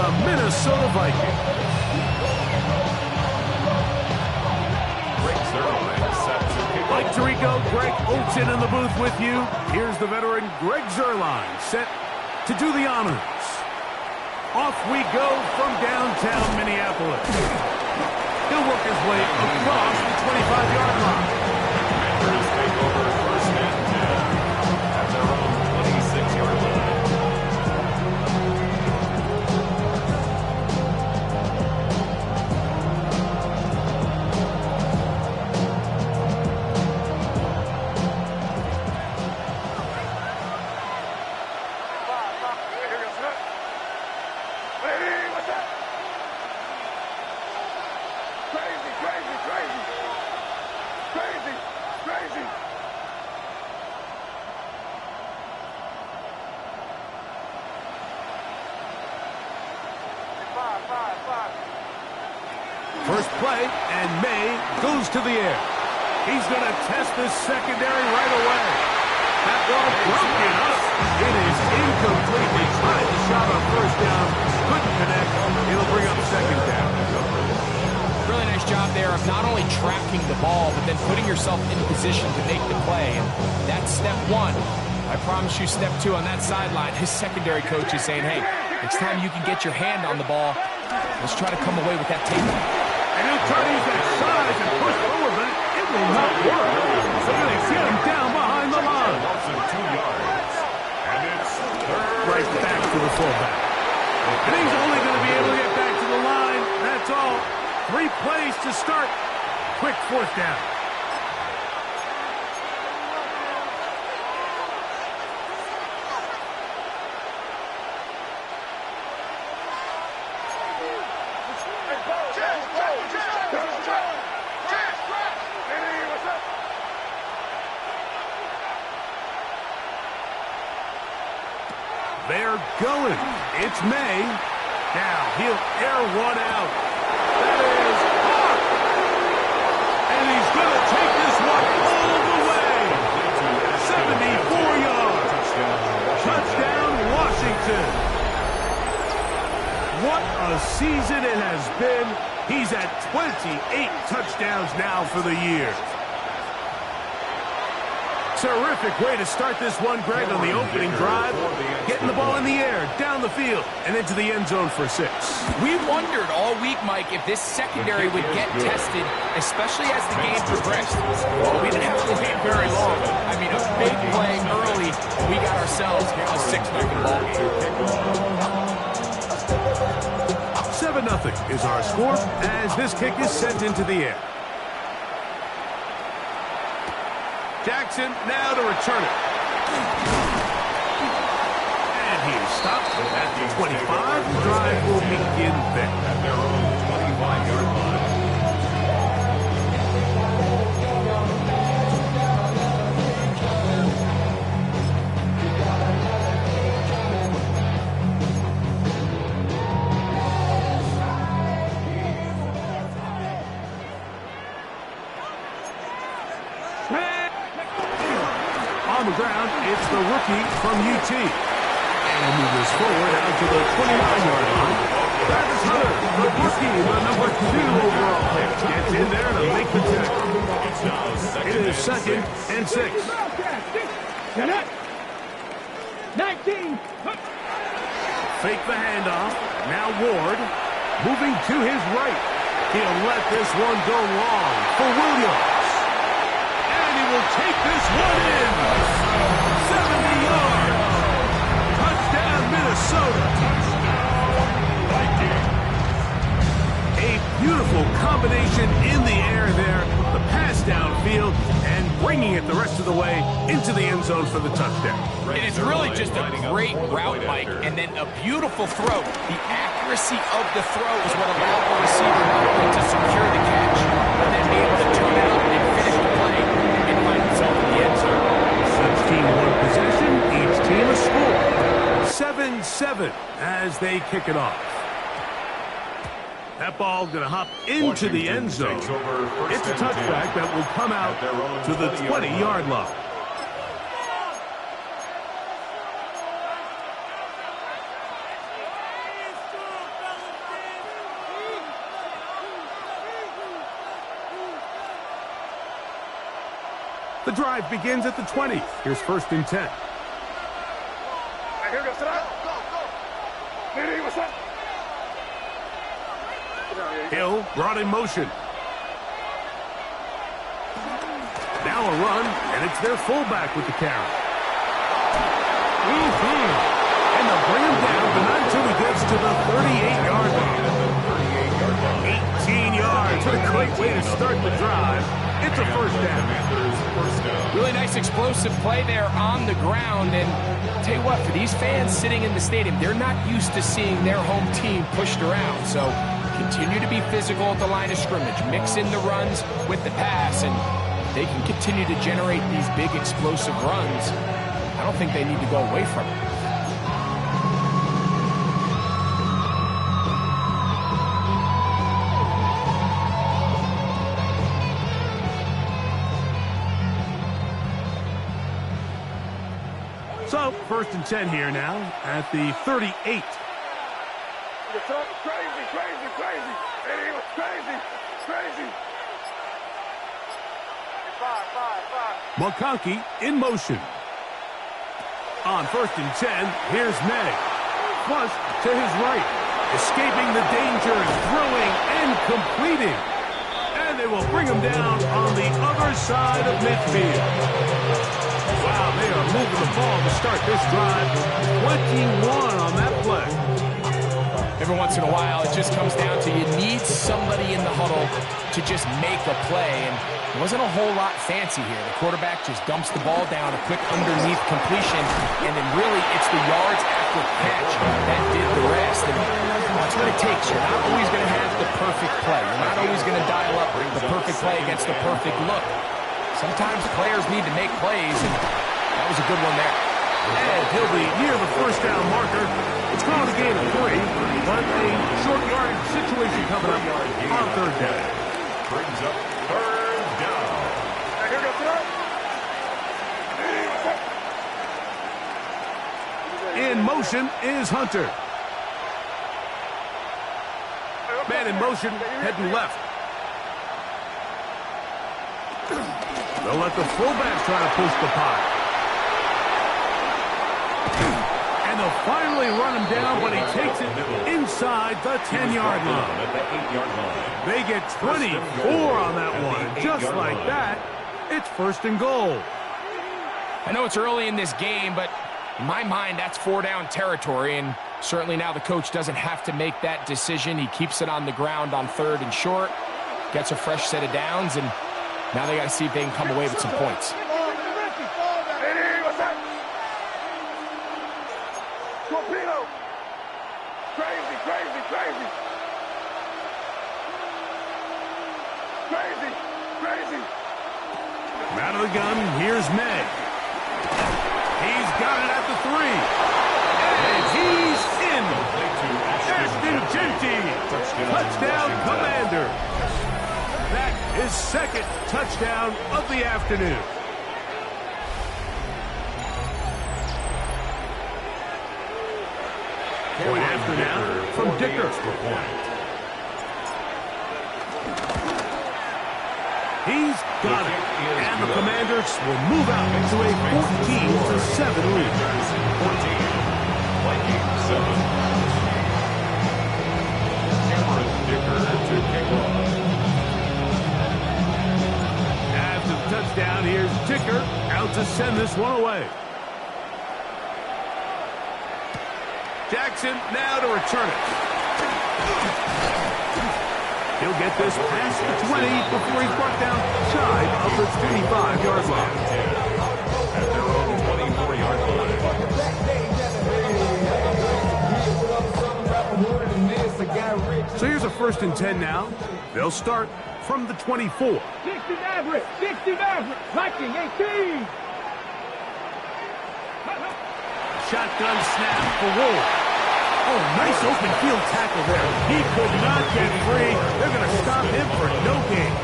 the Minnesota Vikings. Mike Tirico, Greg Olson in the booth with you. Here's the veteran Greg Zuerlein set to do the honors. Off we go from downtown Minneapolis. He'll work his way across the 25-yard line. Commanders take over first and 10 at their own 26-yard line. First play, and May goes to the air. He's going to test this secondary right away. That ball broken up. It is incomplete. They tried the shot on first down. Couldn't connect. It'll bring up second down. Really nice job there of not only tracking the ball, but then putting yourself in position to make the play. And that's step one. I promise you step two on that sideline. His secondary coach is saying, hey, next time you can get your hand on the ball, let's try to come away with that takedown. And he'll try to use that size and push forward, but it will not work. They're going to get him down behind the line. 2 yards. And it's Right back to the fullback. And he's only going to be able to get back to the line. That's all. 3 plays to start. Quick fourth down. They're going. It's May. Now he'll air one out. That is caught. And he's going to take this one all the way. 74 yards. Touchdown, Washington. What a season it has been. He's at 28 touchdowns now for the year. Terrific way to start this one, Greg, on the opening drive. Getting the ball in the air, down the field, and into the end zone for 6. We wondered all week, Mike, if this secondary would get tested, especially as the game progressed. Well, we didn't have to wait very long. I mean, a big play early, we got ourselves a 6-0 ball game. 7-0 is our score as this kick is sent into the air. Jackson now to return it. And he is stopped at the 25. The drive will begin there. at their own 25-yard line. On the ground, it's the rookie from UT. And move this forward out to the 29-yard line. Travis Hunter, the rookie, the number 2 overall pick, gets in there to make the tackle. It's now second It is second and 6. 19. Fake the handoff. Now Ward moving to his right. He'll let this one go long for Williams. And he will take this one in. 70 yards. Touchdown, Minnesota. A beautiful combination in the air there. The pass downfield and bringing it the rest of the way into the end zone for the touchdown. It is really just a great route, Mike, and then a beautiful throw. The accuracy of the throw is what allowed the receiver not only to secure the catch, but then be able to turn it up and finish the play and find himself in the end zone. Each team one possession, each team a score. 7-7 as they kick it off. That ball going to hop into the end zone. It's a touchback that will come out to the 20-yard line. The drive begins at the 20. Here's 1st and 10. Hill brought in motion. Now a run, and it's their fullback with the carry. And they'll bring him down, but not until he gets to the 38-yard line. 18 yards. What a great way to start the drive. It's a 1st down. Really nice explosive play there on the ground. And I'll tell you what, for these fans sitting in the stadium, they're not used to seeing their home team pushed around. So continue to be physical at the line of scrimmage. Mix in the runs with the pass, and they can continue to generate these big explosive runs. I don't think they need to go away from it. So, 1st and 10 here now at the 38. Crazy. It was crazy. McConkey in motion. On 1st and 10, here's May. Flush to his right. Escaping the danger, throwing and completing. And they will bring him down on the other side of midfield. Wow, they are moving the ball to start this drive. 21 on that play. Every once in a while, it just comes down to you need somebody in the huddle to just make a play. And it wasn't a whole lot fancy here. The quarterback just dumps the ball down, a quick underneath completion, and then really it's the yards after catch that did the rest. And that's what it takes. You're not always going to have the perfect play. You're not always going to dial up the perfect play against the perfect look. Sometimes players need to make plays, and that was a good one there. And he'll be near the 1st down marker. It's called a gain of 3, but a short yardage situation coming up on 3rd down. Brings up 3rd down. Here goes In motion is Hunter. Man in motion, heading left. They'll let the fullback try to push the pot. And they'll finally run him down, but he takes it inside the 10-yard line. They get 24 on that one. Just like that, it's 1st and goal. I know it's early in this game, but in my mind, that's 4-down territory, and certainly now the coach doesn't have to make that decision. He keeps it on the ground on 3rd and short, gets a fresh set of downs, and now they got to see if they can come away with some points. Torpedo. Crazy. Out of the gun, here's May. He's got it at the 3. And he's in. Ashton Genty. Touchdown, Commander. That is 2nd touchdown of the afternoon. Point after now from Dicker. He's got it. And the Commanders will move out to a 14-7 lead. 14, Vikings 7. Cameron Dicker to kick off. After the touchdown, here's Dicker out to send this one away. Jackson now to return it. He'll get this past the 20 before he's brought down shy of the 25-yard line. At their own 24-yard line. So here's a 1st and 10 now. They'll start from the 24. 60 average, Viking 18. Shotgun snap for Wolf. Oh, nice open field tackle there. He could not get free. They're going to stop him for no gain.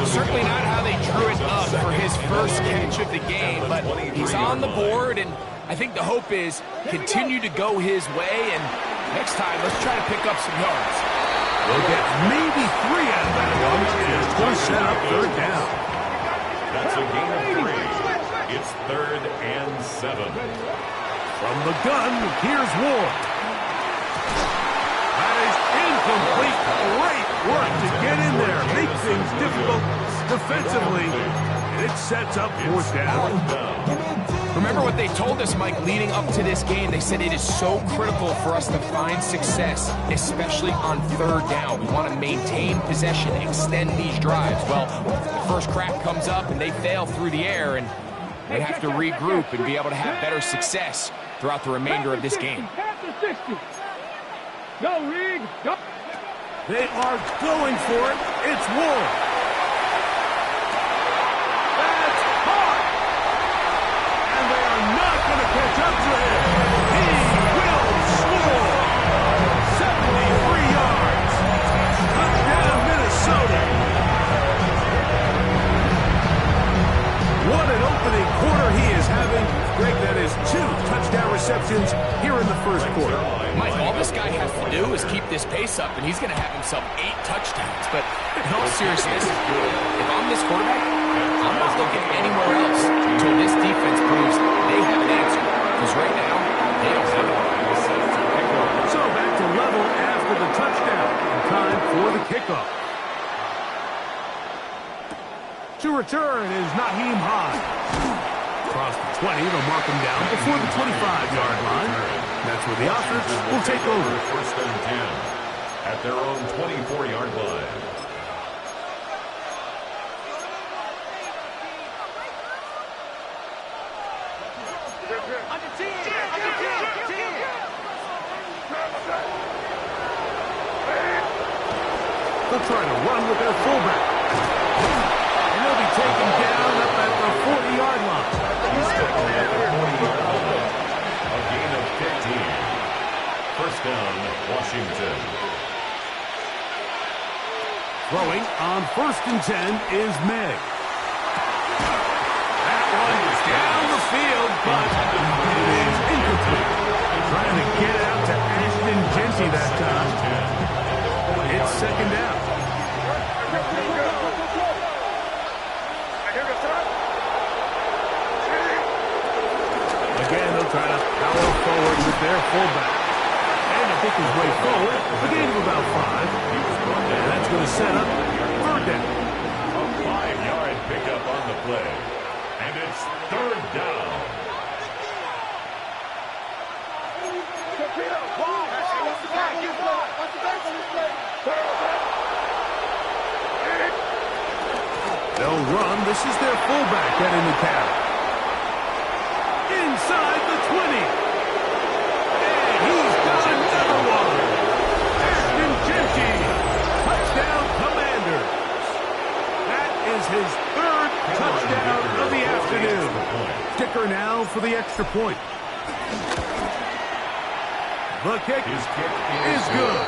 Certainly not how they drew it up for his first catch of the game, but he's on the board, and I think the hope is continue to go his way, and next time, let's try to pick up some yards. They'll get maybe 3 out of that one, and it's going to set up 3rd down. That's a gain of 3. It's 3rd and 7. From the gun, here's Ward. That is incomplete. Great work to get in there. Make things difficult defensively. And it sets up 4th down. Remember what they told us, Mike, leading up to this game. They said it is so critical for us to find success, especially on 3rd down. We want to maintain possession, extend these drives. Well, the first crack comes up and they fail through the air, and they have to regroup and be able to have better success throughout the remainder of this game. Go, Reed. Go. They are going for it. It's Ward. That's hard. And they are not going to catch up to him. He will score. 73 yards. Touchdown, Minnesota. What an opening quarter he is having. Greg, that is 2 touchdown receptions here in the first quarter. Mike, all this guy has to do is keep this pace up, and he's going to have himself 8 touchdowns. But in all seriousness, if I'm this quarterback, I'm not looking anywhere else until this defense proves they have an answer. Because right now, they don't have it. So back to level after the touchdown. Time for the kickoff. To return is Naheem High. Across the 20, they'll mark him down before the 25-yard line. That's where the offense will take over. 1st and 10 at their own 24-yard line. They'll try to run with their fullback. And they'll be taken down up at the 40-yard line. He's taken at the 40-yard line. A gain of 15. 1st down, Washington. Throwing on 1st and 10 is May. That one is down the field, but it is incomplete. Trying to get out to Ashton Genty that time. It's 2nd down. Again, they'll try to power forward with their fullback. And to pick his way forward, a gain of about 5. And that's going to set up 3rd down. A 5-yard pickup on the play. And it's 3rd down. They'll run. This is their fullback getting the carry. Inside the 20. And he's got another one. Ashton Genty. Touchdown, Commanders. That is his 3rd touchdown of the afternoon. Kicker now for the extra point. The kick is good.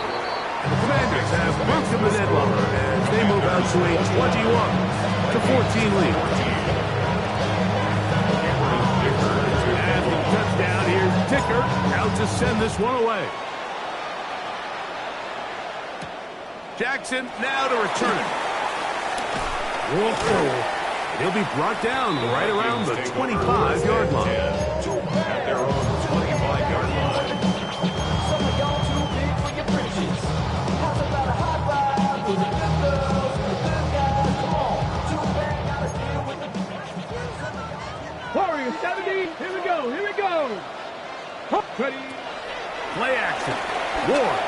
And the Commanders have broken the deadlock as they move out to a 21-14 lead. And the touchdown, here's Dicker out to send this one away. Jackson now to return it. Whoa. He'll be brought down right around the 25-yard line. At their own 25-yard line. Warriors 70. Here we go. Here we go. Ready. Play action. Ward.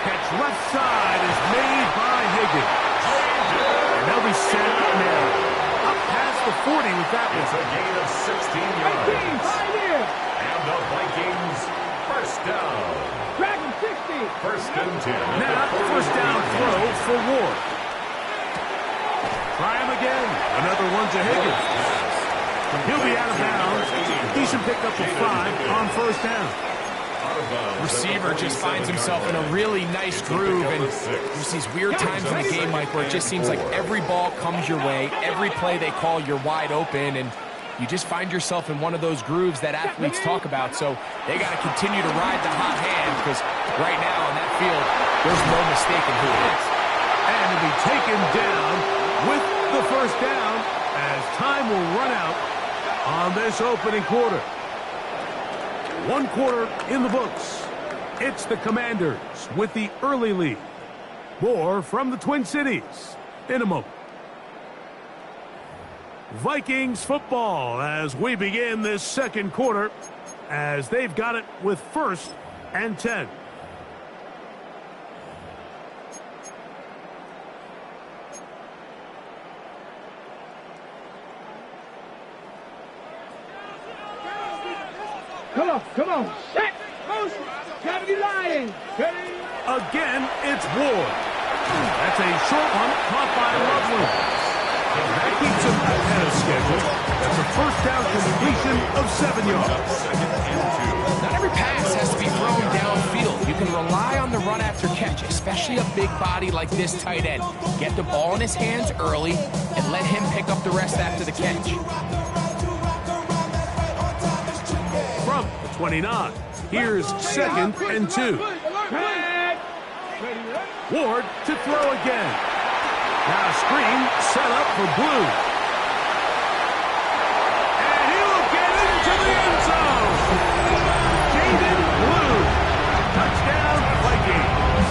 Catch left side is made by Higgins. And they'll be set up now. Up past the 40 with that one. It's a gain of 16 yards. Right here. And the Vikings, 1st down. Dragon 60. 1st and 10. Now, 1st down throw for Ward. Try him again. Another one to Higgins. He'll be out of bounds. Decent pickup of 5 on 1st down. Receiver just finds himself in a really nice groove, and there's these weird times in the game, Mike, where it just seems like every ball comes your way, every play they call, you're wide open, and you just find yourself in one of those grooves that athletes talk about. So they got to continue to ride the hot hand, because right now on that field, there's no mistaking who it is. And he'll be taken down with the first down as time will run out on this opening quarter. One quarter in the books. It's the Commanders with the early lead. More from the Twin Cities in a moment. Vikings football as we begin this second quarter as they've got it with 1st and 10. Come on. Set. Motion. Gotta be lying. Ready? Again, it's Ward. That's a short one caught by Loveland. That keeps him ahead of schedule. That's a first down completion of 7 yards. Not every pass has to be thrown downfield. You can rely on the run after catch, especially a big body like this tight end. Get the ball in his hands early and let him pick up the rest after the catch. From the 29, here's 2nd and 2. Ward to throw again. Now a screen set up for Blue. And he'll get into the end zone. Jaden Blue. Touchdown, Vikings.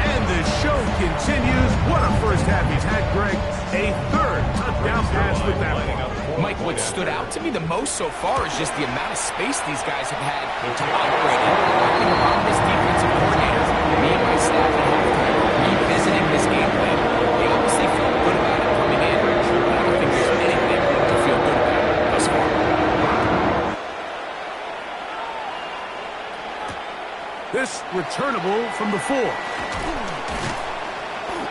And the show continues. What a first half he's had, Greg. A 3rd touchdown pass with that one. Mike, what stood out to me the most so far is just the amount of space these guys have had to operate in. Talking about this defensive coordinator, me and my staff at halftime revisiting this game plan. They obviously felt good about it coming in. I don't think there's anything to feel good about thus far. This returnable from the 4.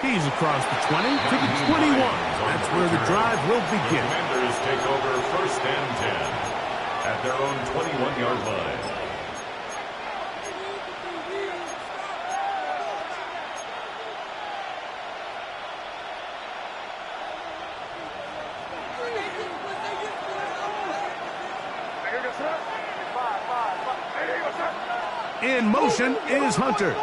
He's across the 20 to the 21. That's where the drive will begin. The Commanders take over 1st and 10 at their own 21-yard line. In motion is Hunter.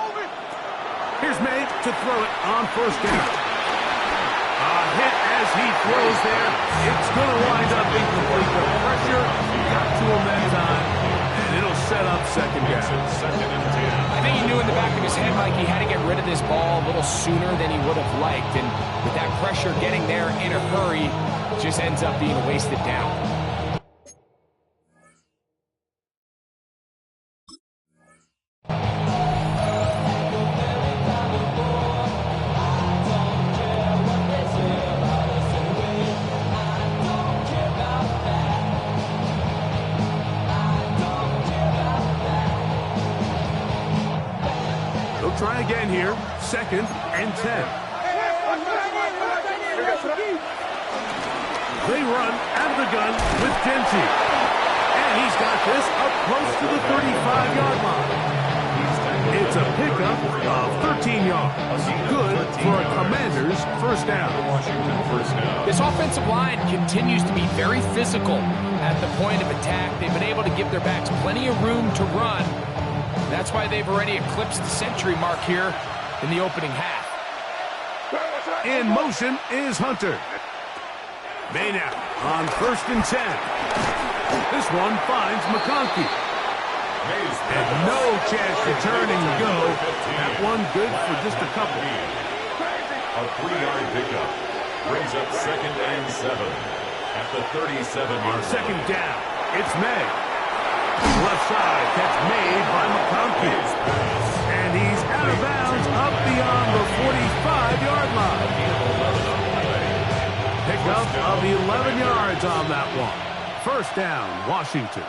Here's May to throw it on 1st down. A hit as he throws there. It's going to wind up incomplete. The pressure got to him that time, and it'll set up 2nd down. 2nd and 10. I think he knew in the back of his head, Mike, he had to get rid of this ball a little sooner than he would have liked. And with that pressure getting there in a hurry, it just ends up being a wasted down. Try again here. 2nd and 10. They run out of the gun with Genty. And he's got this up close to the 35-yard line. It's a pickup of 13 yards. Good for a Commander's 1st down. This offensive line continues to be very physical at the point of attack. They've been able to give their backs plenty of room to run. That's why they've already eclipsed the century mark here in the opening half. In motion is Hunter. May now on 1st and 10. This one finds McConkey. And no chance to turn and go. That one good for just a couple. A 3-yard pickup brings up 2nd and 7 at the 37-yard line. 2nd down. It's May. Left side catch made by McConkey. And he's out of bounds up beyond the 45-yard line. Pickup of 11 yards on that one. 1st down, Washington.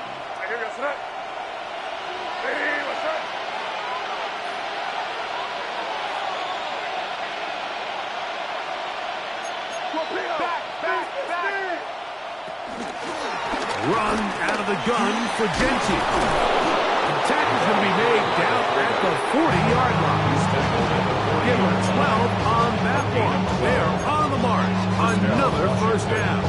Run out of the gun for Genty. The tackle is going to be made down at the 40-yard line. Give him a 12 on that one. They are on the march. Another 1st down.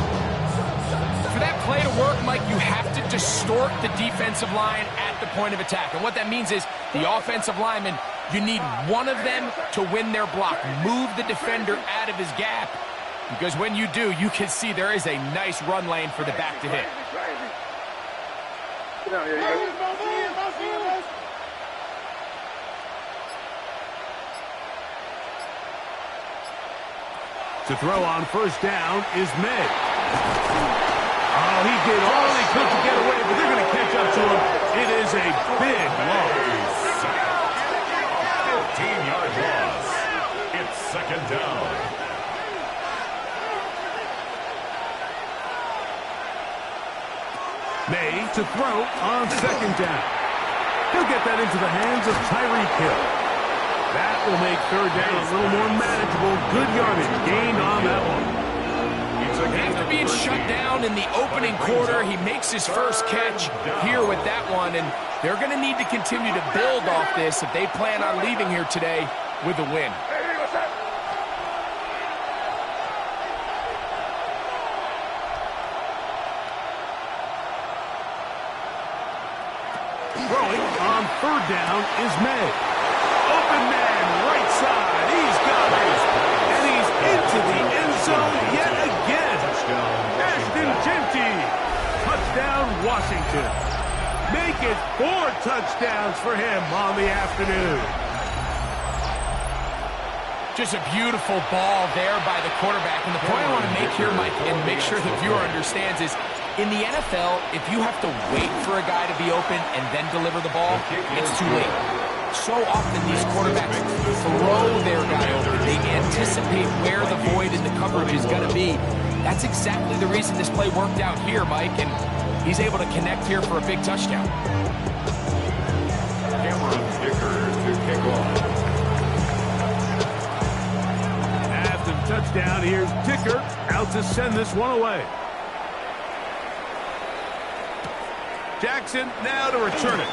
For that play to work, Mike, you have to distort the defensive line at the point of attack. And what that means is the offensive linemen You need one of them to win their block. Move the defender out of his gap. Because when you do, you can see there is a nice run lane for the back to hit. To throw on first down is May. Oh, he did all he could to get away, but they're going to catch up to him. It is a big loss. 15-yard loss. It's second down. May to throw on second down. He'll get that into the hands of Tyreek Hill. That will make third down a little more manageable. Good yardage gained on that one. After being shut down in the opening quarter, he makes his first catch here with that one, and they're going to need to continue to build off this if they plan on leaving here today with a win. Throwing on third down is May. Open man, right side. He's got it. And he's into the end zone yet again. Ashton Genty. Touchdown, Washington. Make it 4 touchdowns for him on the afternoon. Just a beautiful ball there by the quarterback. And the point I want to make here, Mike, and make sure the viewer understands is, in the NFL, if you have to wait for a guy to be open and then deliver the ball, it's too late. So often these quarterbacks throw their guy open. They anticipate where the void in the coverage is going to be. That's exactly the reason this play worked out here, Mike, and he's able to connect here for a big touchdown. Cameron Dicker to kick off. After the touchdown, here's Dicker out to send this one away. Jackson now to return it.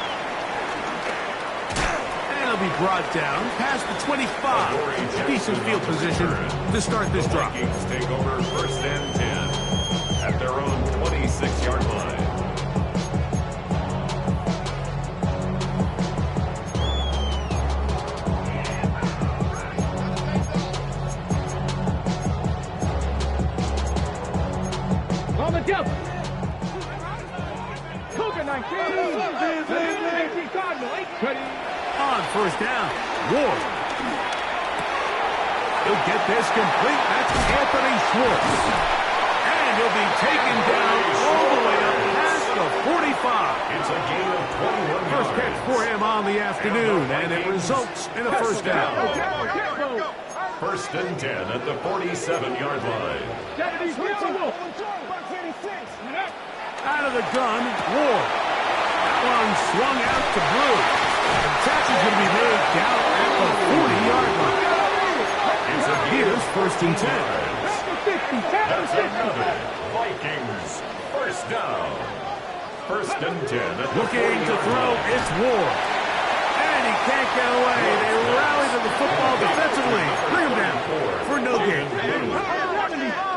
And he'll be brought down past the 25. Decent field position to start this drive. Vikings take over first and 10 at their own 26-yard line. On the jump. Cougar 19 Cardinal. On first down, Ward. He'll get this complete. That's Anthony Schwartz. And he'll be taken down all the way up past the 45. It's a gain of 21 First yards. catch for him on the afternoon, and it results in a first down. First and 10 at the 47-yard line. Out of the gun, Ward. That one swung out to Brew. The tackle's going to be made down at the 40-yard line. It's a Here's first and 10. That's another Vikings first down. First and 10 at the Looking to 40-yard throw, line. it's Ward. And he can't get away. They rally to the football defensively. Bring him down for no gain.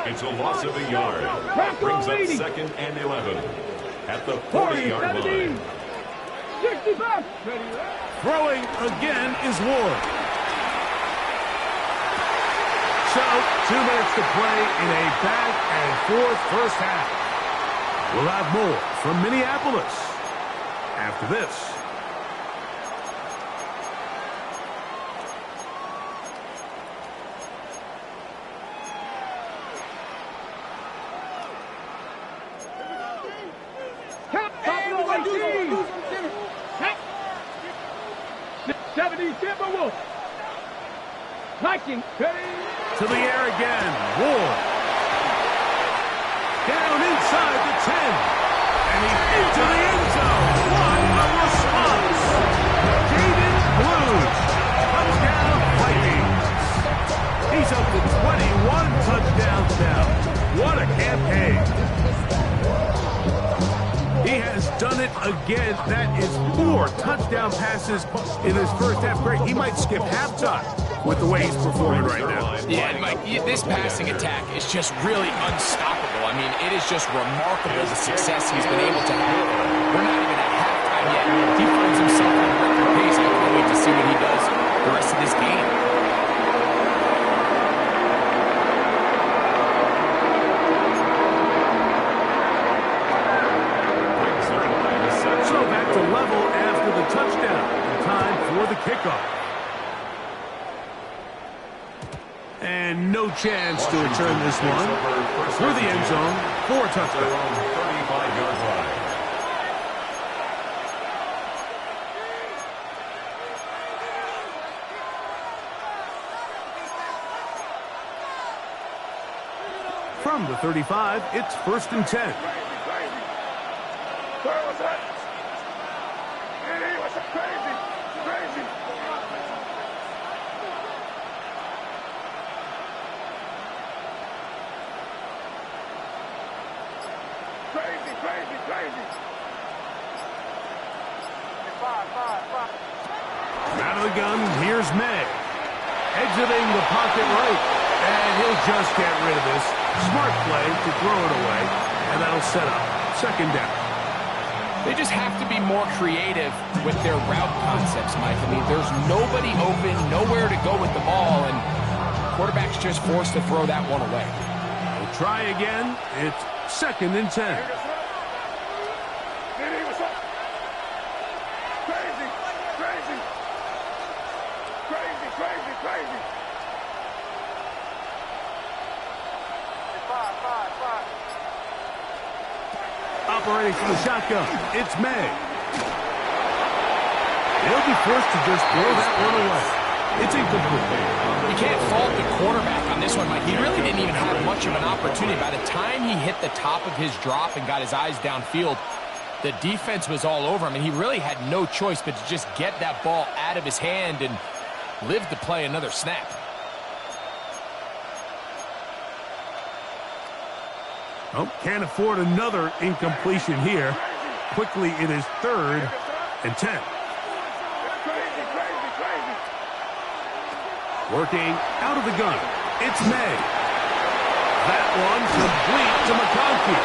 It's a loss of a yard. Brings up second and 11 at the 40-yard line. Throwing again is Ward. So, 2 minutes to play in a back-and-forth first half. We'll have more from Minneapolis after this. Vikings, To the air again, Ward. Down inside the 10. And he's into the end zone. What a response. David Blues. Touchdown Vikings. He's up to 21 touchdowns now. What a campaign. He has done it again. That is 4 touchdown passes in his first half. Great. He might skip halftime with the way he's performing right now. Yeah, and Mike, this passing attack is just really unstoppable. I mean, it is just remarkable the success he's been able to have. We're not even at halftime yet. He finds himself at a record pace. I can't wait to see what he does for the kickoff. And no chance to return this one. Through the end zone for a touchdown. 35-yard line. From the 35, it's 1st and 10. Where was that? He was crazy. Crazy. Crazy. Five. Out of the gun, here's May. Exiting the pocket right. And he'll just get rid of this. Smart play to throw it away. And that'll set up 2nd down. They just have to be more creative with their route concepts, Mike. I mean, there's nobody open, nowhere to go with the ball, and quarterback's just forced to throw that one away. We'll try again. It's 2nd and 10. Crazy. Five. Operating from the shotgun, it's May. He'll be forced to just throw that one away. It's incomplete. You can't fault the quarterback on this one, Mike. He really didn't even have much of an opportunity. By the time he hit the top of his drop and got his eyes downfield, the defense was all over him, and he really had no choice but to just get that ball out of his hand and live to play another snap. Oh, can't afford another incompletion here. Quickly, it is 3rd and 10. Crazy. Working out of the gun, it's May. That one complete to McConkey.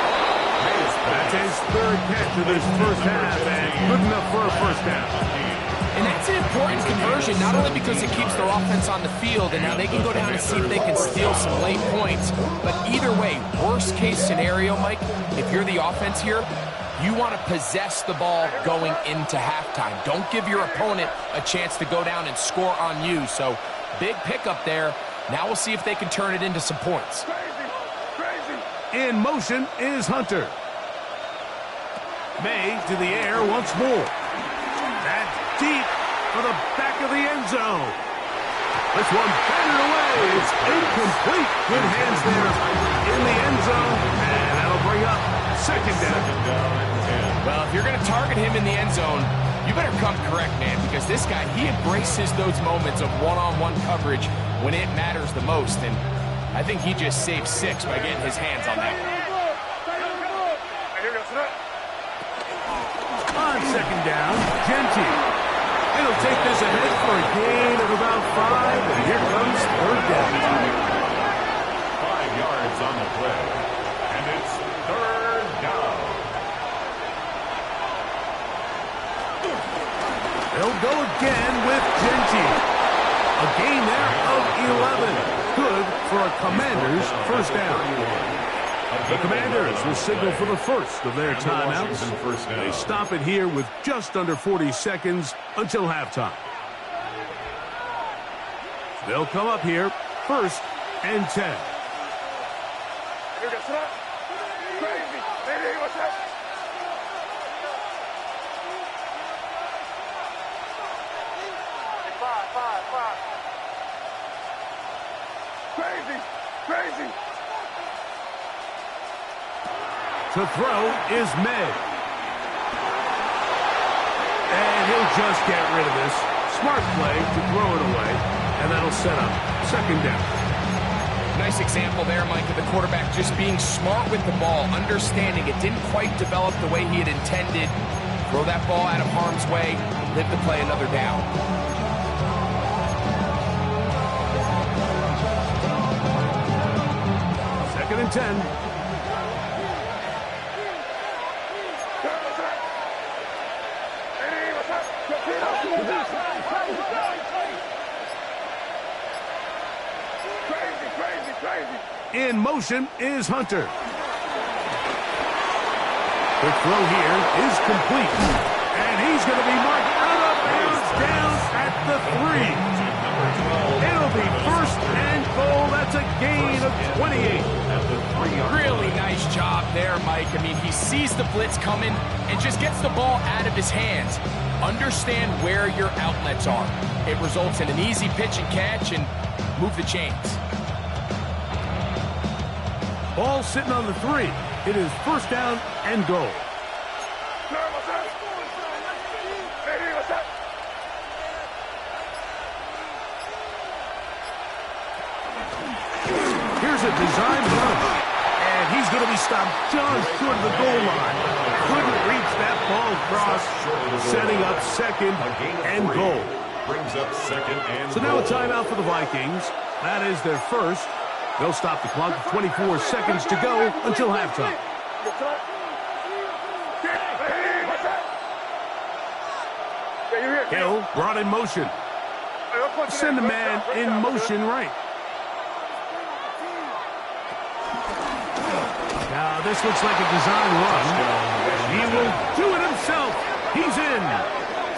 That's his 3rd catch of this 1st half, and good enough for a 1st down. And that's an important conversion, not only because it keeps their offense on the field, and now they can go down and see if they can steal some late points. But either way, worst case scenario, Mike, if you're the offense here, you want to possess the ball going into halftime. Don't give your opponent a chance to go down and score on you. So big pickup there. Now we'll see if they can turn it into some points. Crazy. In motion is Hunter. May to the air once more. That's deep for the back of the end zone. This one batted away. It's incomplete. Good hands there in the end zone. And that'll bring up 2nd down. Well, if you're going to target him in the end zone, you better come correct, man, because this guy, he embraces those moments of one-on-one coverage when it matters the most. And I think he just saved 6 by getting his hands on that one. On 2nd down, Genty. It'll take this ahead for a gain of about 5, and here comes 3rd down. 5 yards on the play, and it's 3rd down. They'll go again with Genty. A gain there of 11. Good for a Commanders 1st down. The Commanders will signal for the first of their timeouts. They stop it here with just under 40 seconds until halftime. They'll come up here 1st and 10. Crazy. What's that? Five. Crazy. To throw is May. And he'll just get rid of this. Smart play to throw it away. And that'll set up 2nd down. Nice example there, Mike, of the quarterback just being smart with the ball, understanding it didn't quite develop the way he had intended. Throw that ball out of harm's way, live to play another down. Second and 10. In motion is Hunter. The throw here is complete. And he's going to be marked out of bounds down at I mean, he sees the blitz coming and just gets the ball out of his hands. Understand where your outlets are. It results in an easy pitch and catch and move the chains. Ball sitting on the 3. It is first down and goal. Here's a design run. And he's going to be stopped just short of the goal line. Couldn't reach that ball across, setting up second and goal. Brings up second and So now a timeout for the Vikings. That is their first. They'll stop the clock with 24 seconds to go until halftime. Hill brought in motion. Send a man in motion right. Now this looks like a design run. He will do it himself. He's in.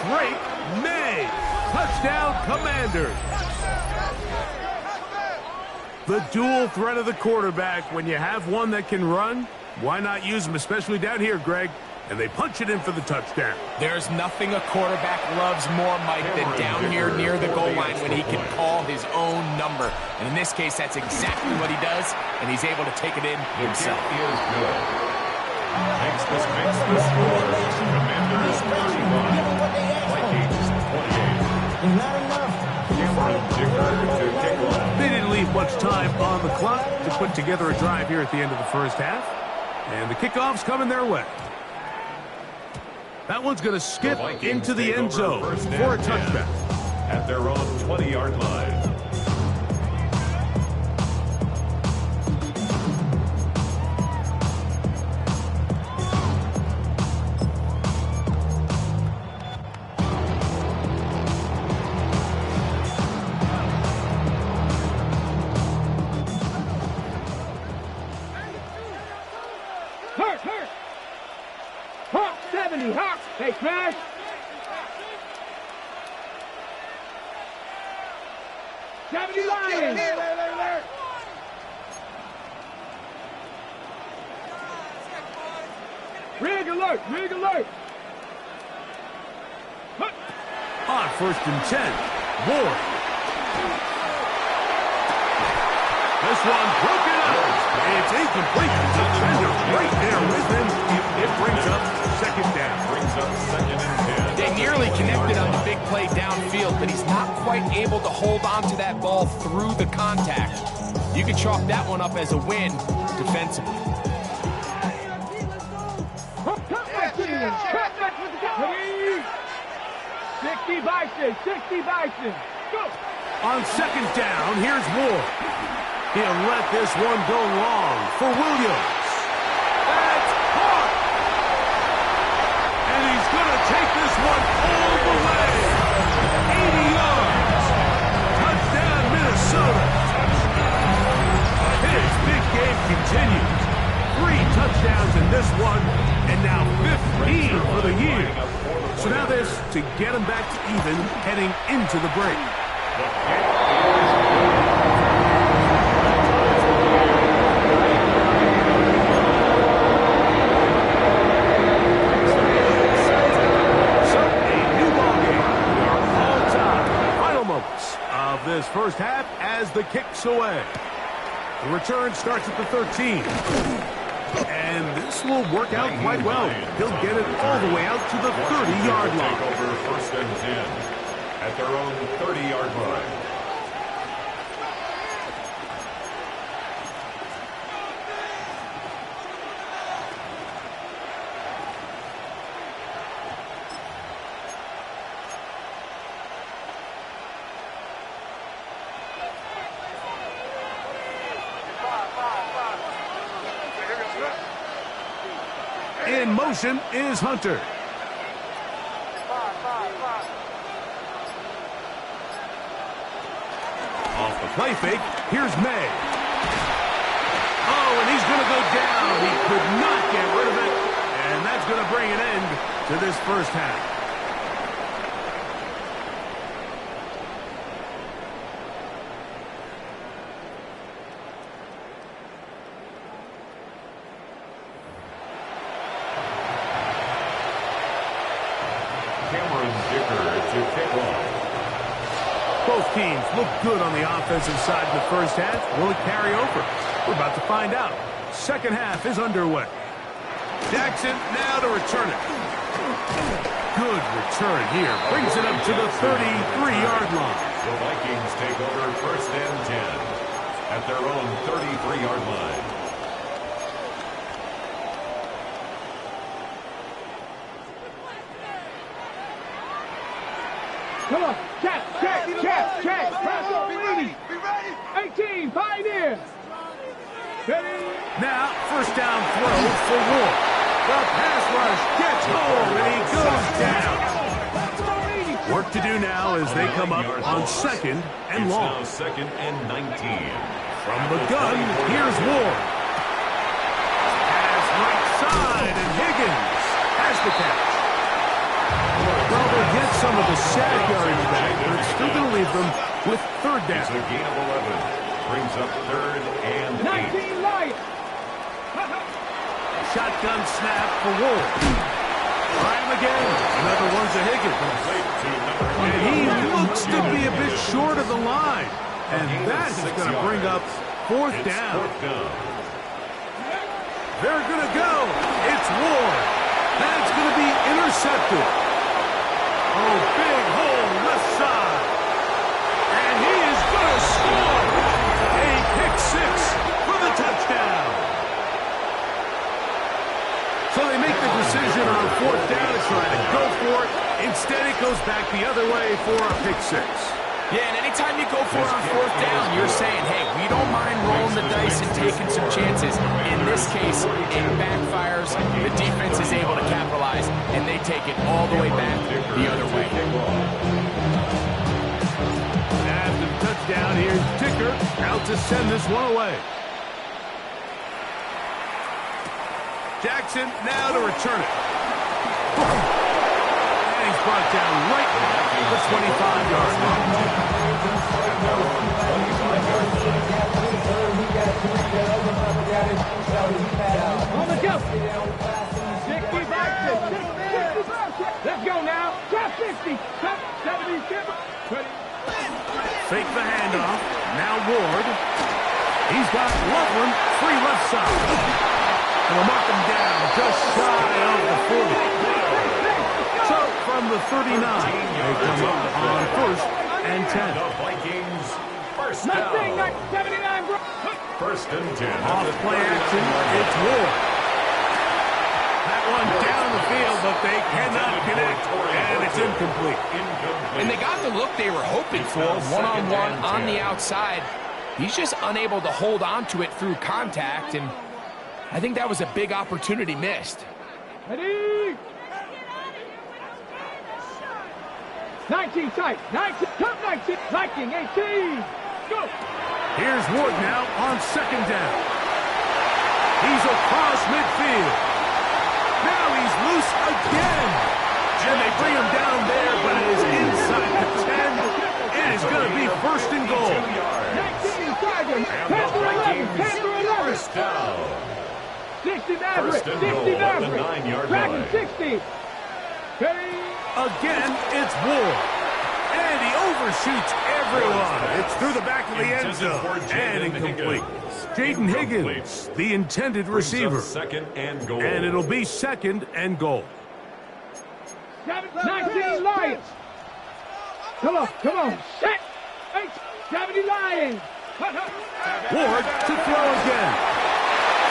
Great May. Touchdown, Commanders. The dual threat of the quarterback. When you have one that can run, why not use him, especially down here, Greg? And they punch it in for the touchdown. There's nothing a quarterback loves more, Mike, than down here near the goal line when he can call his own number. And in this case, that's exactly what he does, and he's able to take it in himself. Makes the score. Commanders 31. Vikings 28. They didn't leave much time on the clock to put together a drive here at the end of the first half. And the kickoff's coming their way. That one's going to skip into the end zone for a touchdown. At their own 20-yard line. Hawk 70, Hawk. Hey, smash. Lions. Rig alert, rig alert. On first and 10, Ward. This one broken up. It's incomplete. Defender right there with him. It brings up second down. They nearly connected on the big play downfield, but he's not quite able to hold on to that ball through the contact. You can chalk that one up as a win defensively. 60 Bison, 60 Bison. Go. On second down, here's Ward. He'll let this one go long for Williams. That's caught. And he's going to take this one all the way. 80 yards. Touchdown, Minnesota. His big game continues. 3 touchdowns in this one, and now 15 for the year. So now this to get him back to even heading into the break. This first half as the kick's away. The return starts at the 13. And this will work out quite well. He'll get it all the way out to the 30-yard line. Over first and 10 at their own 30-yard line. In motion is Hunter. Off the play fake, here's May. Oh, and he's going to go down. He could not get rid of it. And that's going to bring an end to this first half. teams look good on the offensive side in the first half. Will it carry over? We're about to find out. Second half is underway. Jackson now to return it. Good return here. Brings it up to the 33-yard line. The Vikings take over first and 10 at their own 33-yard line. Come on, check. Press on 80. Be ready. 18, Pioneer. Ready. Now, first down throw for Ward. The pass rush gets home, and he goes down. Work to do now as they come up on second and long. It's now second and 19. From the gun, here's Ward. Pass right side, and Higgins has the catch. Well, they'll get some of the sack yardage back, but it's still going to leave them with third down. It's a gain of 11. Brings up third and 19 Lions. Shotgun snap for Ward. Try him again. Another one to Higgins. And he looks to be a bit short of the line. And that is going to bring up fourth down. They're going to go. It's Ward. That's going to be intercepted. Oh, big hole left side. And he is going to score. A pick six for the touchdown. So they make the decision on fourth down to try to go for it. Instead, it goes back the other way for a pick six. Yeah, and anytime you go for it on fourth down, you're saying, hey, we don't mind rolling the dice and taking some chances. In this case, it backfires. The defense is able to capitalize, and they take it all the way back the other way. After the touchdown, here's Ticker out to send this one away. Jackson now to return it. And he's brought down right at the 25-yard line. On the go. 60 back. Let's go now. Top 60. Top 77. Fake the handoff. Now Ward. He's got Loveland free left side. And we'll mark him down just shy of the 40. So from the 39, they come up on first and 10. The Vikings first Nothing, down. 79, bro. First and 10. Off play action, it's Ward. That one down the field, but they cannot connect, and it's incomplete. And they got the look they were hoping for, one-on-one on the outside. He's just unable to hold on to it through contact, and I think that was a big opportunity missed. Ready? 19 tight. 19. Top 19. Viking 18. Go. Here's Ward now on second down. He's across midfield. Now he's loose again. And they bring him down there, but it is inside the 10. It is going to be first and goal. 19 Tiger. Panther 11. Panther 11. First down. 60 Maverick. First and 60 goal at the Maverick. 9-yard Dragon line. 60. Ready? Again, it's Ward. And he overshoots everyone. It's through the back of the end zone. And incomplete. Jaden Higgins, the intended receiver. Second and goal. And it'll be second and goal. 19 Lions. Come on. Set. 70 Lions. Ward to throw again.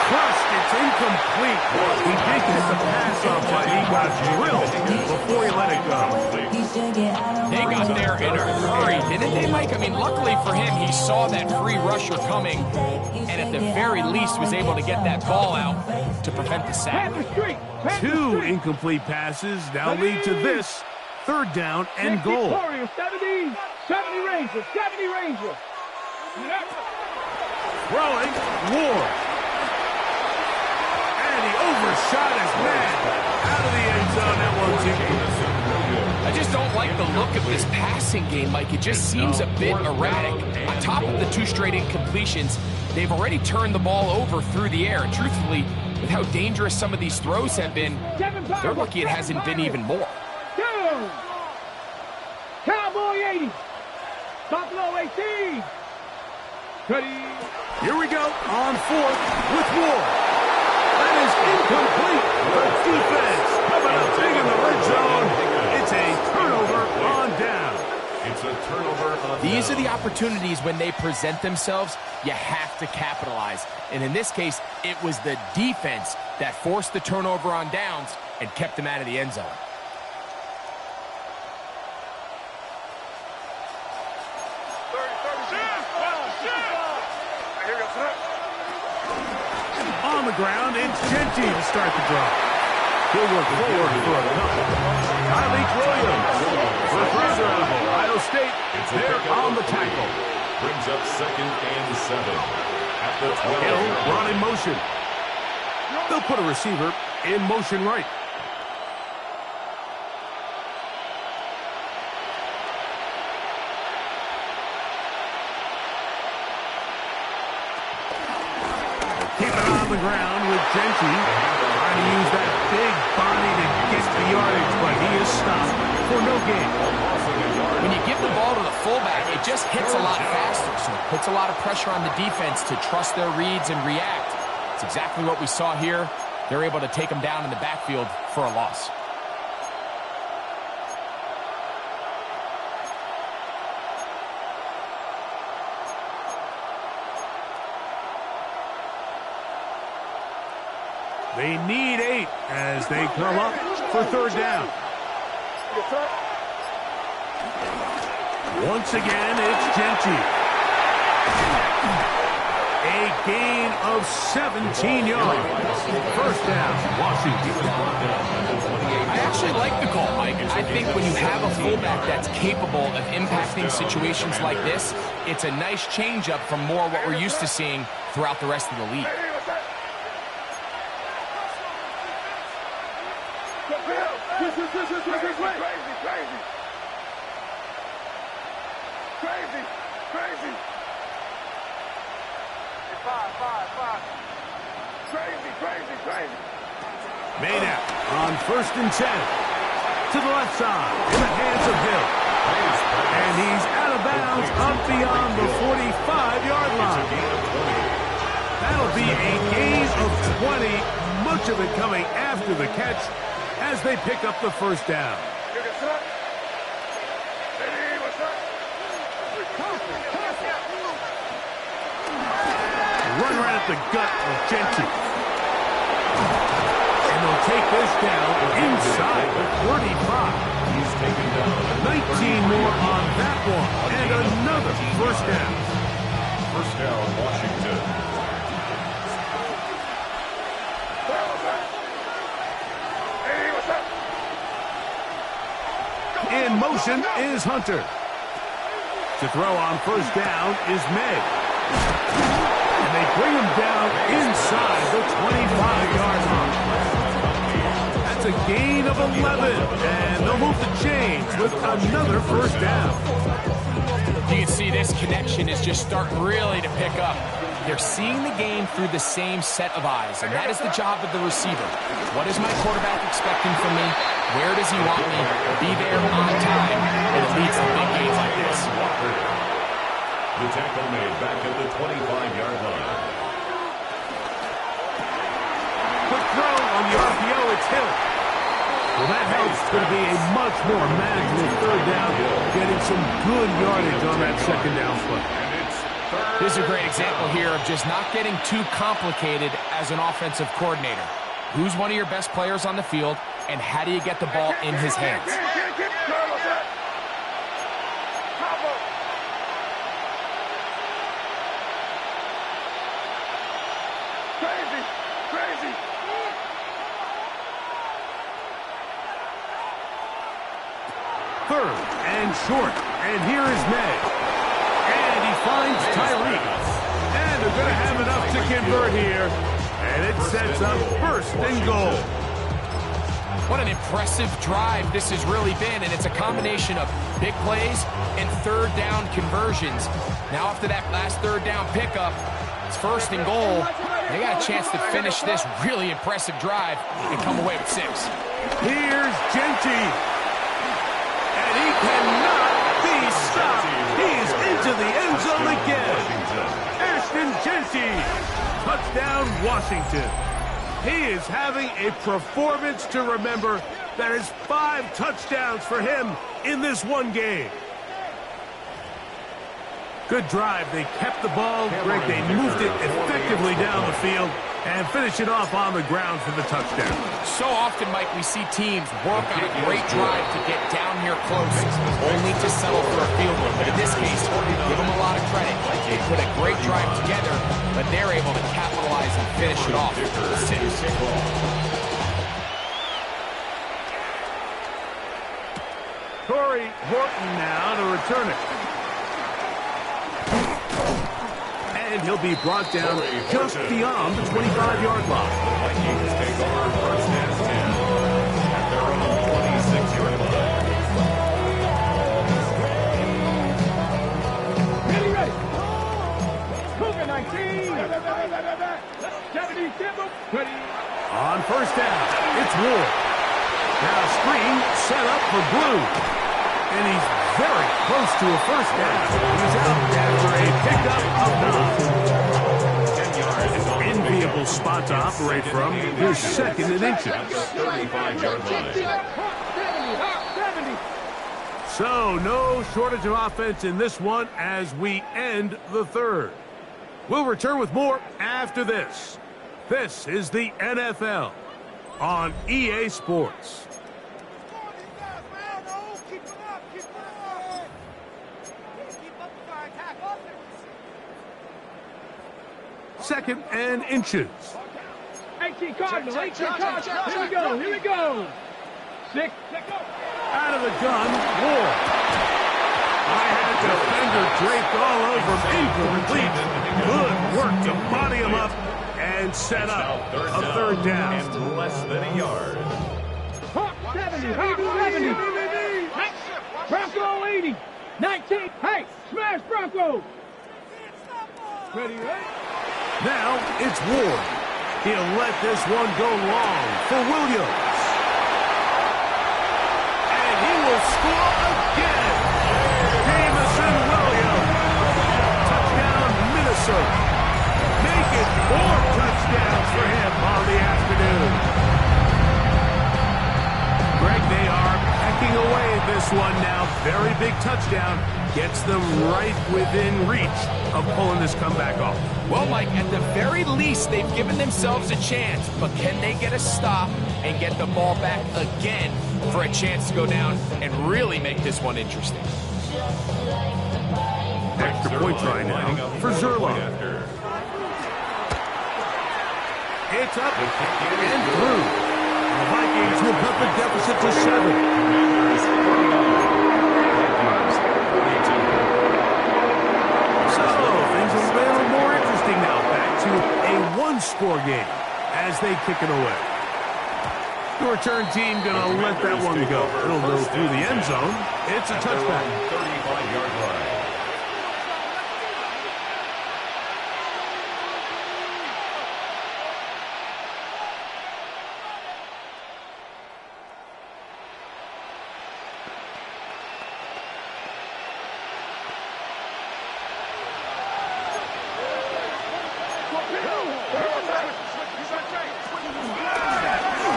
Crushed, it's incomplete. He did get the pass off, but he got drilled before he let it go. They got there in a hurry, didn't they, Mike? I mean, luckily for him, he saw that free rusher coming, and at the very least was able to get that ball out to prevent the sack. Two incomplete passes now lead to this third down and goal. 70 Rangers. 70 Rangers. Throwing, Ward. And he overshot his man. Out of the end zone, that one's incomplete. I just don't like the look of this passing game, Mike. It just seems a bit erratic. On top of the two straight incompletions, they've already turned the ball over through the air. And truthfully, with how dangerous some of these throws have been, they're lucky it hasn't been even more. Cowboy 80. Stop low, 18. Ready. Here we go on fourth with Ward. That is incomplete. The defense coming up big in the red zone. It's a turnover on down. It's a turnover on These down. are the opportunities when they present themselves, you have to capitalize. And in this case, it was the defense that forced the turnover on downs and kept them out of the end zone. On the ground, it's Genty to start the drive. He'll work forward for a couple. Malik Williams, the further out of Ohio State, they're on the tackle. Brings up 2nd and 7 at the 12. Hill brought in motion. They'll put a receiver in motion right. Keep it on the ground with Genty. Trying to use that big body to get the yardage, but he is stopped for no gain. When you give the ball to the fullback, it just hits a lot faster, so it puts a lot of pressure on the defense to trust their reads and react. It's exactly what we saw here. They're able to take him down in the backfield for a loss. They need 8 as they come up for third down. Once again, it's Genty. A gain of 17 yards. First down, Washington. I actually like the call, Mike. I think when you have a fullback that's capable of impacting situations like this, it's a nice change-up from more what we're used to seeing throughout the rest of the league. Crazy. Made out on 1st and 10. To the left side, in the hands of Hill. And he's out of bounds up beyond the 45-yard line. That'll be a gain of 20, much of it coming after the catch as they pick up the first down. Run right at the gut of Genty. And they'll take this down inside the 35. He's taken down 19 more on that one. And another first down. First down, Washington. In motion is Hunter. To throw on first down is May. And they bring him down inside the 25-yard line. That's a gain of 11. And they'll move the chains with another first down. You can see this connection is just starting really to pick up. They're seeing the game through the same set of eyes, and that is the job of the receiver. What is my quarterback expecting from me? Where does he want me? Be there on time, and it leads to big games like this. The tackle made back at the 25-yard line. Quick throw on the RPO, it's Hill. Well, that helps. It's going to be a much more manageable third down, getting some good yardage on that second down play. This is a great example here of just not getting too complicated as an offensive coordinator. Who's one of your best players on the field, and how do you get the ball in his hands? Crazy. Third and short, and here is May. And he finds Tyreek. And they're going to have enough to convert here. And it sets up first and goal. What an impressive drive this has really been, and it's a combination of big plays and third down conversions. Now after that last third down pickup, it's first and goal. They got a chance to finish this really impressive drive and come away with 6. Here's Genty. And he cannot be stopped. He is Genty. Touchdown, Washington. He is having a performance to remember. That is 5 touchdowns for him in this one game. Good drive. They kept the ball. Greg, they moved it effectively down the field and finish it off on the ground for the touchdown. So often, Mike, we see teams work on a great drive to get down here close, only to settle for a field goal. But in this case, give them a lot of credit. They put a great drive together, but they're able to capitalize and finish it off for the 6. Torrey Horton now to return it. And he'll be brought down just beyond the 25-yard line. The Vikings take over first and 10 at their own 26-yard line. Ready. Cougar 19. 70 Timber. Ready. On first down, it's Ward. Now screen set up for Blue. And he's very close to a first down. He's out after a pickup of 9. 10 yards. Enviable spot to operate from. Here's second and inches. At the 35-yard line. 70. So no shortage of offense in this one as we end the third. We'll return with more after this. This is the NFL on EA Sports. Second and inches. 18 Cardinal. 18 Cardinal. Here we go. 6. Out of the gun, Ward. I had defender draped all over him. Incomplete. Good work to body him up and set up a third down. And less than a yard. 70. 70. Bronco 80. 19. Hey, smash Bronco. Ready, right? Now it's Ward. He'll let this one go long for Williams. And he will score again. Jamison Williams. Touchdown, Minnesota. Make it 4 touchdowns for him on the afternoon. Greg, they are pecking away at this one now. Very big touchdown. Gets them right within reach of pulling this comeback off. Well, Mike, at the very least, they've given themselves a chance. But can they get a stop and get the ball back again for a chance to go down and really make this one interesting? Extra point try now for Zerlo. It's up and through. The Vikings will cut the deficit to 7. A one-score game as they kick it away. The return team going to let that one go. It'll go through the end zone. It's a touchback. 35-yard line.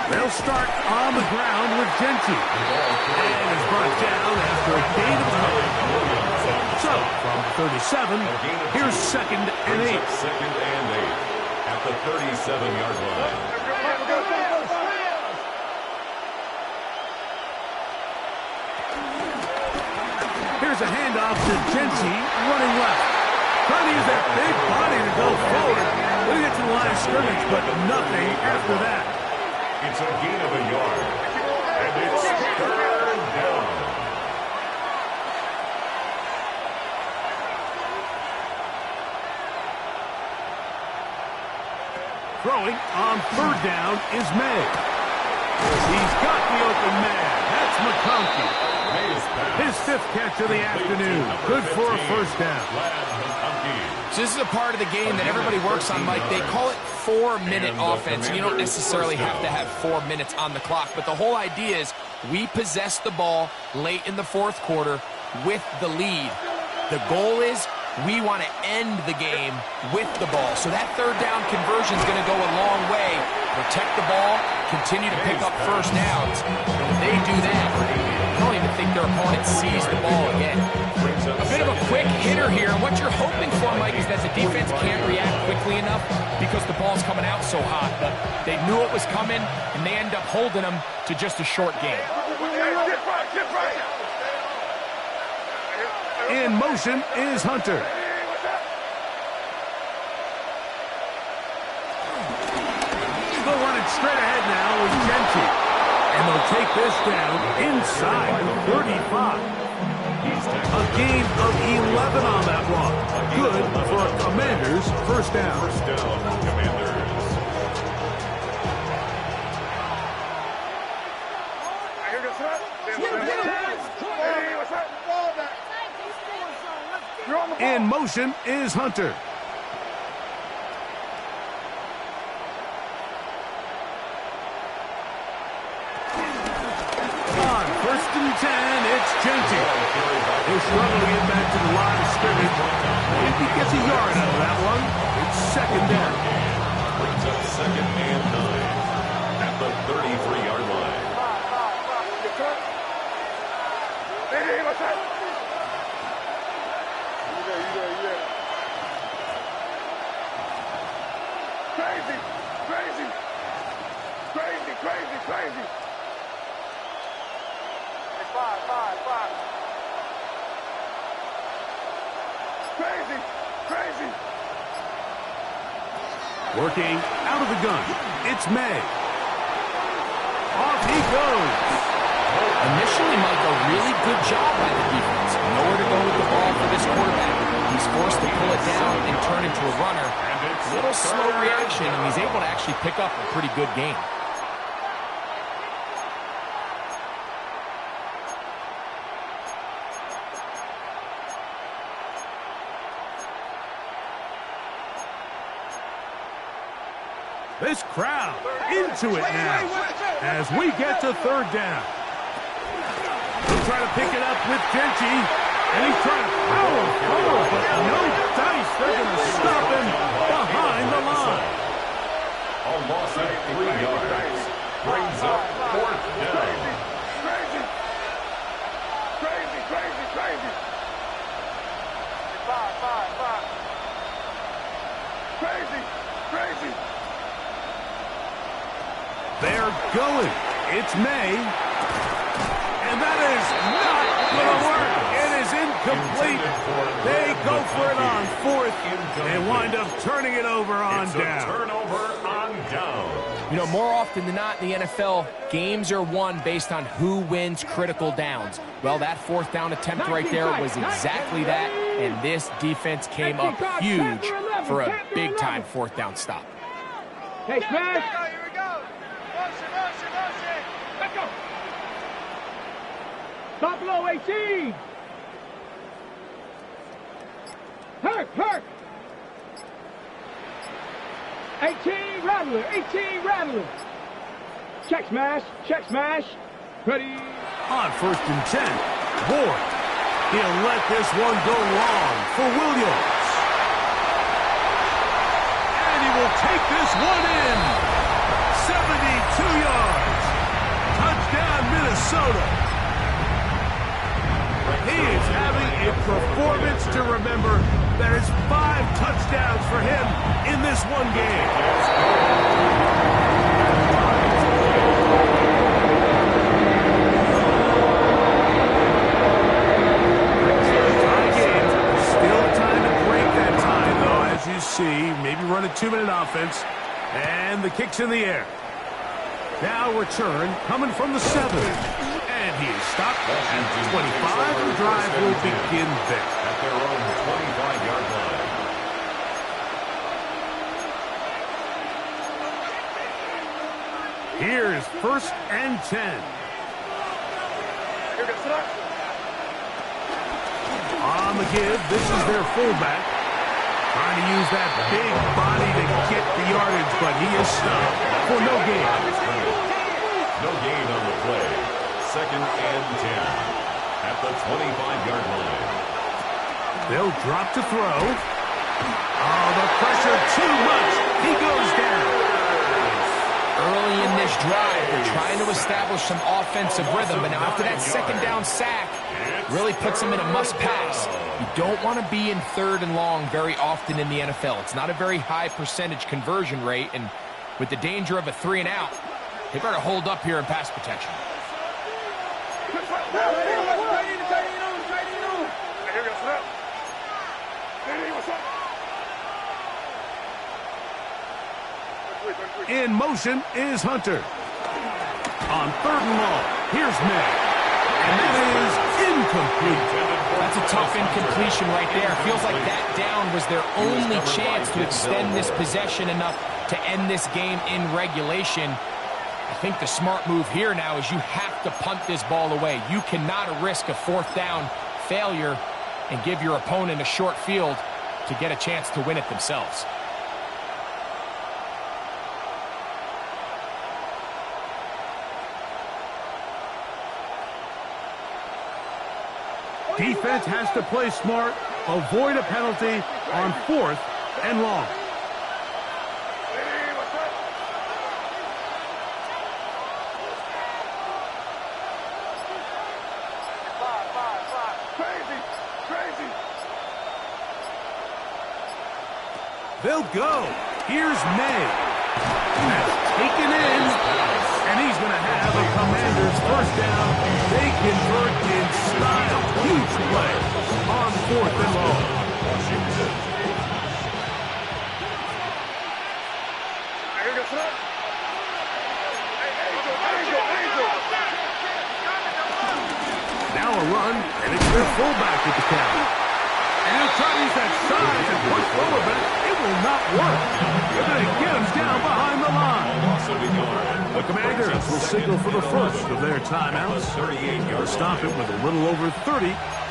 They'll start on the ground with Genty. And is brought down after a gain of 9. So, from 37, here's second and 8. Second and 8 at the 37-yard line. Here's a handoff to Genty, running left. Trying to use that big body to go forward. We'll get to the line of scrimmage, but nothing after that. It's a gain of a yard. And it's third down. Throwing on third down is May. He's got the open man. That's McConkey. His 5th catch of the afternoon. Good for a first down. So this is a part of the game that everybody works on, Mike. They call it 4-minute offense. You don't necessarily have to have 4 minutes on the clock, but the whole idea is we possess the ball late in the 4th quarter with the lead. The goal is we want to end the game with the ball. So that third down conversion is going to go a long way. Protect the ball, continue to pick up first downs. And when they do that, I don't even think their opponent sees the ball again. A bit of a quick hitter here, and what you're hoping for, Mike, is that the defense can't react quickly enough because the ball's coming out so hot. But they knew it was coming, and they end up holding them to just a short game. In motion is Hunter. They'll run it straight ahead now with Gentry. And they'll take this down inside the 35. A gain of 11 on that run. Good for a Commanders first down. First down, Commanders. In motion is Hunter. On 1st and 10, it's Gentry. He'll struggle to get back to the line of scrimmage. If he gets a yard out of that one, it's second down. Brings up 2nd and 9 at the 33-yard line. Crazy, crazy, crazy, crazy, crazy. Five. Crazy, crazy. Working out of the gun, it's May. Off he goes. Initially, Mike, a really good job by the defense. Nowhere to go with the ball for this quarterback. He's forced to pull it down and turn into a runner. A little slow reaction, and he's able to actually pick up a pretty good game. This crowd into it now as we get to third down. He'll try to pick it up with Gentry, and he's trying to power forward, but no dice. They're going to stop him behind the line. A loss of 3 yards. Brings up 4th down. Crazy, crazy, crazy, crazy. Five. Crazy, crazy. They're going. It's May. And that is not going to work. It is incomplete. They go for it on 4th. They wind up turning it over on It's down. a turnover on down. You know, more often than not in the NFL, games are won based on who wins critical downs. Well, that 4th down attempt right there was exactly that, and this defense came up huge for a big-time 4th down stop. Hey, smash. Here we go. Motion. Let's go. Stop below 18. Hurt. 18 rattler. Check smash. Ready. On 1st and 10, Ward. He'll let this one go long for Williams. And he will take this one in. 72 yards. Touchdown, Minnesota. He is having a performance to remember. That is 5 touchdowns for him in this one game. Still time to break that tie, though, as you see. Maybe run a 2-minute offense. And the kick's in the air. Now return coming from the 7. And he is stopped at 25. The drive will begin there. At their own 25-yard line. Here's 1st and 10. On the give, this is their fullback. Trying to use that big body to get the yardage, but he is stopped for no gain. No gain on the play. 2nd and 10 at the 25-yard line. They'll drop to throw. Oh, the pressure too much. He goes down. Early in this drive, they're trying to establish some offensive rhythm, but now after that second down sack, really puts them in a must-pass. You don't want to be in 3rd and long very often in the NFL. It's not a very high percentage conversion rate, and with the danger of a 3 and out, they better hold up here in pass protection. In motion is Hunter. On 3rd and long, here's May. And that is incomplete. That's a tough incompletion right there. Feels like that down was their only chance to extend this possession enough to end this game in regulation. I think the smart move here now is you have to punt this ball away. You cannot risk a 4th down failure and give your opponent a short field to get a chance to win it themselves. Defense has to play smart, avoid a penalty on 4th and long. They'll go. Here's May. That's taken in. And he's going to have a Commanders 1st down. They convert in style. Huge play on 4th and long. Now a run, and it's their fullback with the count. And he'll try to use that size and push forward, but it will not work. They're going to get him down behind the line. The Commanders will signal for the first of their timeouts. They'll stop it with a little over 30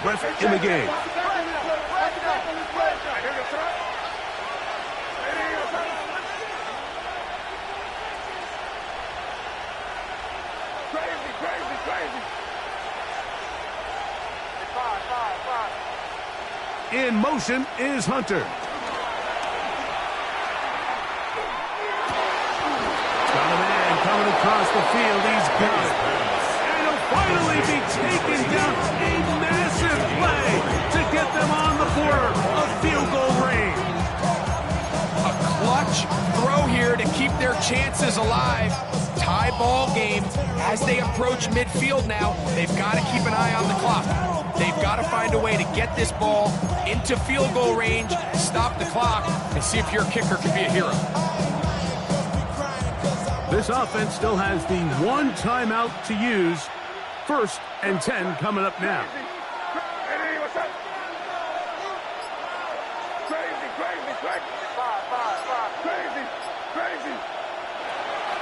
left in the game. In motion is Hunter. Got a man coming across the field. He's got it. And he'll finally be taken down. A massive play to get them on the border of field goal range. A clutch throw here to keep their chances alive. Tie ball game as they approach midfield now. They've got to keep an eye on the clock. They've got to find a way to get this ball into field goal range, stop the clock, and see if your kicker can be a hero. This offense still has the 1 timeout to use. 1st and 10 coming up now.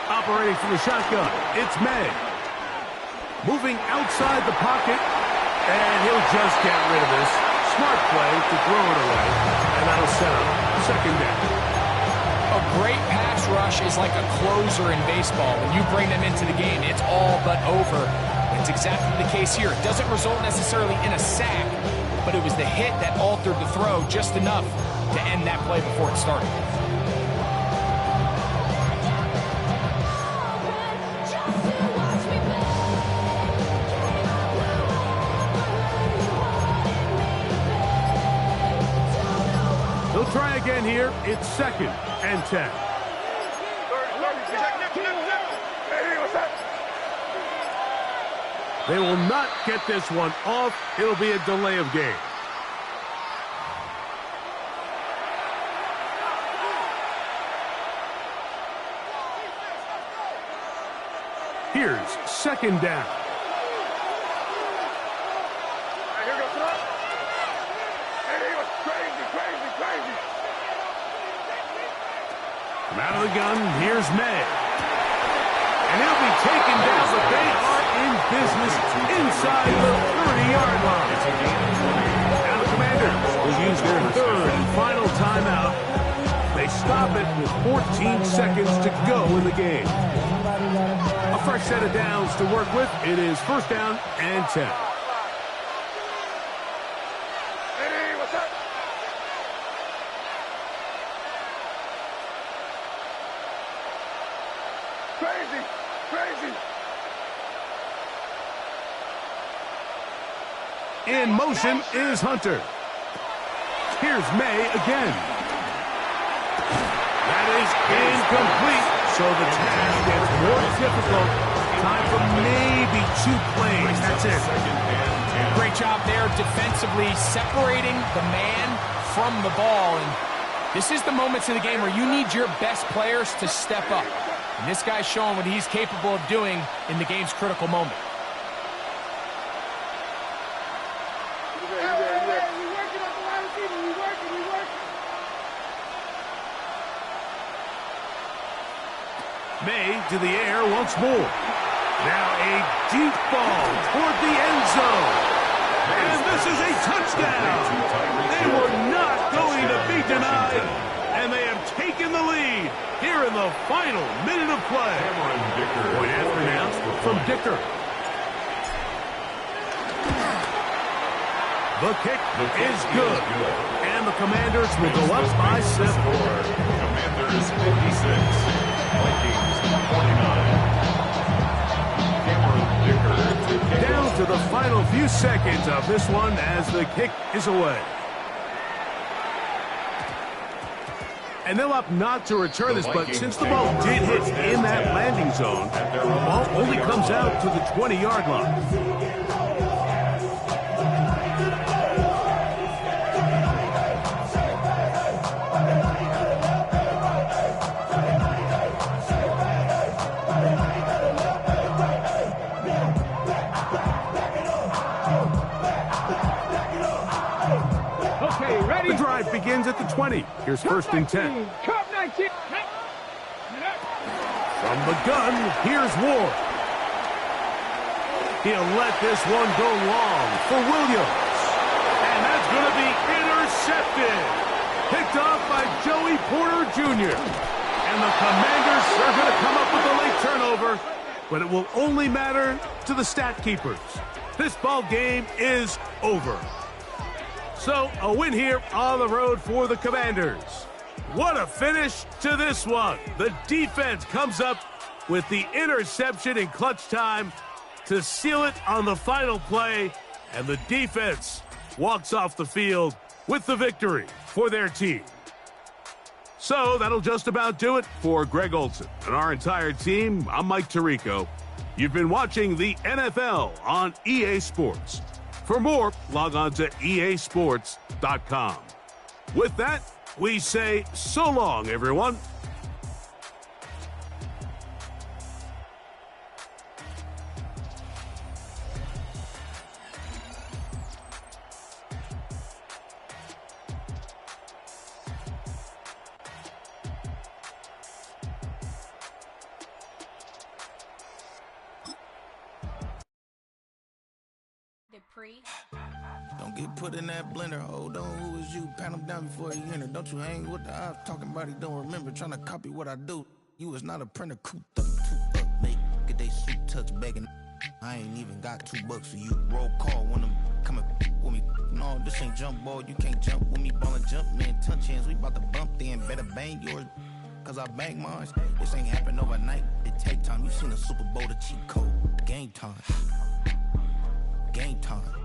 Operating from the shotgun, it's May. Moving outside the pocket, and he'll just get rid of this. Smart play to throw it away, and that'll set up 2nd down. A great pass rush is like a closer in baseball. When you bring them into the game, it's all but over. It's exactly the case here. It doesn't result necessarily in a sack, but it was the hit that altered the throw just enough to end that play before it started. They'll try again here. It's 2nd and 10. They will not get this one off. It'll be a delay of game. Here's 2nd down. From out of the gun, here's May. And he'll be taken down, but they are in business inside the 30-yard line. Now the Commanders will use their 3rd and final timeout. They stop it with 14 seconds to go in the game. A fresh set of downs to work with. It is 1st down and 10. What's up? crazy. In motion is Hunter. Here's May again. That is incomplete, so the task gets more difficult. Time for maybe 2 plays. That's it. Great job there defensively, separating the man from the ball. And this is the moments of the game where you need your best players to step up. And this guy's showing what he's capable of doing in the game's critical moment. May to the air once more. Now a deep ball toward the end zone. And this is a touchdown. They were not going to be denied. And they have taken the lead here in the final minute of play. Point after now from Dicker. The kick is good. And the Commanders will go up by 7. Commanders 56. Vikings 49. Down to the final few seconds of this one as the kick is away. And they'll opt not to return this, but since the ball did hit in that landing zone, the ball only comes out to the 20-yard line. The drive begins at the 20. Here's first and 10. From the gun, here's Ward. He'll let this one go long for Williams. And that's going to be intercepted. Picked off by Joey Porter Jr. And the Commanders are going to come up with a late turnover, but it will only matter to the stat keepers. This ball game is over. So, a win here on the road for the Commanders. What a finish to this one. The defense comes up with the interception in clutch time to seal it on the final play, and the defense walks off the field with the victory for their team. So, that'll just about do it for Greg Olson and our entire team. I'm Mike Tirico. You've been watching the NFL on EA Sports. For more, log on to easports.com. With that, we say so long, everyone. Don't get put in that blender. Hold on, who is you? Pat him down before he enter. Don't you hang with the ops talking about he don't remember. Trying to copy what I do. You was not a printer. Cooped up, too up, mate. Get they suit touch begging. I ain't even got $2 for you. Roll call when I'm coming with me. No, this ain't jump ball. You can't jump with me. Ball and jump, man. Touch hands. We about to bump then. Better bang yours. Cause I bang mine. This ain't happen overnight. It take time. You seen the Super Bowl, the cheat code. Game time. Game time.